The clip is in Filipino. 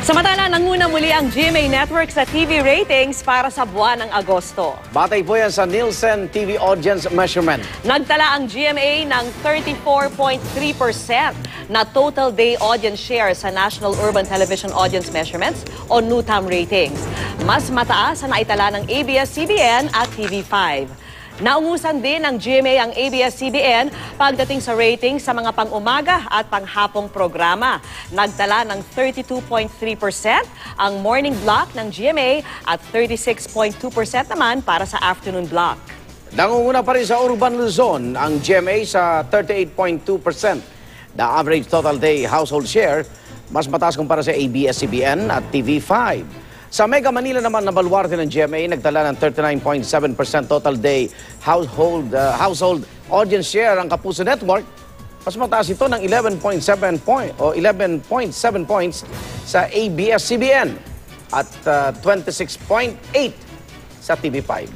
Samantala, nanguna muli ang GMA Network sa TV ratings para sa buwan ng Agosto. Batay po yan sa Nielsen TV Audience Measurement. Nagtala ang GMA ng 34.3% na total day audience share sa National Urban Television Audience Measurements o NUTAM ratings. Mas mataas sa naitala ng ABS-CBN at TV5. Naungusan din ng GMA ang ABS-CBN pagdating sa rating sa mga pang-umaga at panghapong programa. Nagtala ng 32.3% ang morning block ng GMA at 36.2% naman para sa afternoon block. Nangunguna pa rin sa Urban Luzon ang GMA sa 38.2%. The average total day household share, mas mataas kumpara sa ABS-CBN at TV5. Sa Mega Manila naman na baluarte ng GMA, nagtala ng 39.7% total day household audience share ang Kapuso Network. Mas mataas ito ng 11.7 points sa ABS-CBN at 26.8 sa TV5.